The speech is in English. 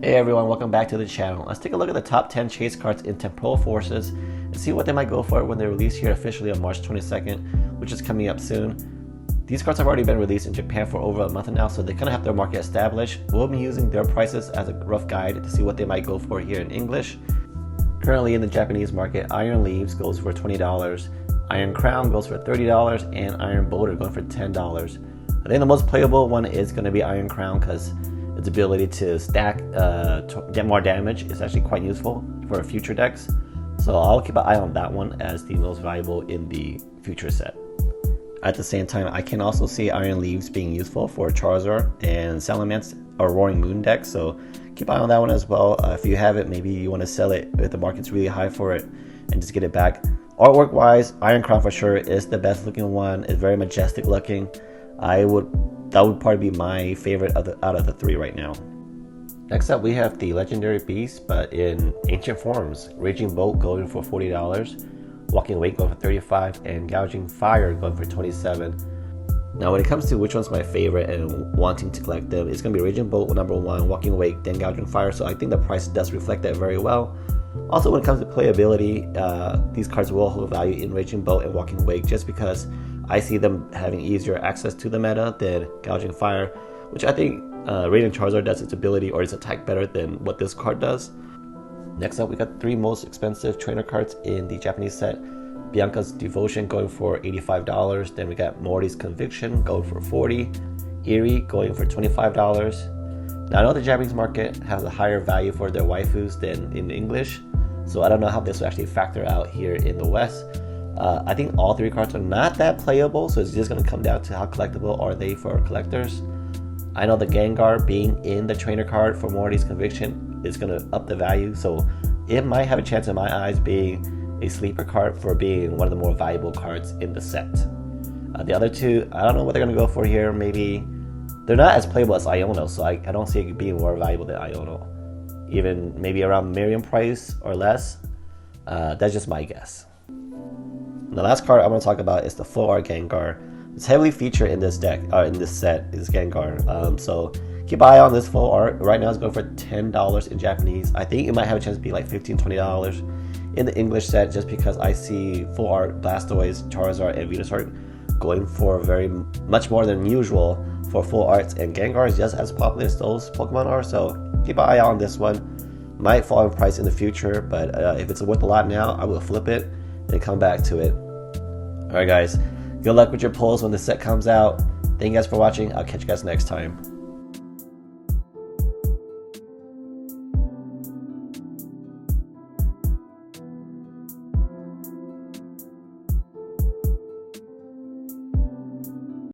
Hey everyone, welcome back to the channel. Let's take a look at the top 10 chase cards in Temporal Forces and see what they might go for when they release here officially on March 22nd, which is coming up soon. These cards have already been released in Japan for over a month now, so they kind of have their market established. We'll be using their prices as a rough guide to see what they might go for here in English. Currently in the Japanese market, Iron Leaves goes for $20, Iron Crown goes for $30, and Iron Boulder going for $10. I think the most playable one is going to be Iron Crown because its ability to stack, get more damage is actually quite useful for future decks. So I'll keep an eye on that one as the most valuable in the future set. At the same time, I can also see Iron Leaves being useful for Charizard and Salamence or Roaring Moon decks, so keep an eye on that one as well. If you have it, maybe you want to sell it if the market's really high for it and just get it back. Artwork wise, Iron Crown for sure is the best looking one. It's very majestic looking. That would probably be my favorite out of the three right now. Next up, we have the Legendary Beast, but in ancient forms. Raging Bolt going for $40, Walking Wake going for $35, and Gouging Fire going for $27. Now, when it comes to which one's my favorite and wanting to collect them, it's going to be Raging Bolt number one, Walking Wake, then Gouging Fire. So I think the price does reflect that very well. Also, when it comes to playability, these cards will hold value in Raging Bolt and Walking Wake just because I see them having easier access to the meta than Gouging Fire, which I think Radiant Charizard does its ability or its attack better than what this card does. Next up, we got three most expensive trainer cards in the Japanese set. Bianca's Devotion going for $85. Then we got Morty's Conviction going for $40. Eerie going for $25. Now I know the Japanese market has a higher value for their waifus than in English, so I don't know how this will actually factor out here in the West. I think all three cards are not that playable, so it's just going to come down to how collectible are they for collectors. I know the Gengar being in the trainer card for Morty's Conviction is going to up the value, so it might have a chance in my eyes being a sleeper card for being one of the more valuable cards in the set. The other two, I don't know what they're going to go for here. Maybe they're not as playable as Iono, so I don't see it being more valuable than Iono. Even maybe around Miriam price or less. That's just my guess. The last card I'm going to talk about is the Full Art Gengar. It's heavily featured in this deck, in this set, is Gengar. So keep an eye on this Full Art. Right now it's going for $10 in Japanese. I think it might have a chance to be like $15, $20 in the English set just because I see Full Art Blastoise, Charizard, and Venusaur going for very much more than usual for Full Arts, and Gengar is just as popular as those Pokemon are, so keep an eye on this one. Might fall in price in the future, but if it's worth a lot now, I will flip it and come back to it. Alright guys, good luck with your pulls when the set comes out. Thank you guys for watching. I'll catch you guys next time.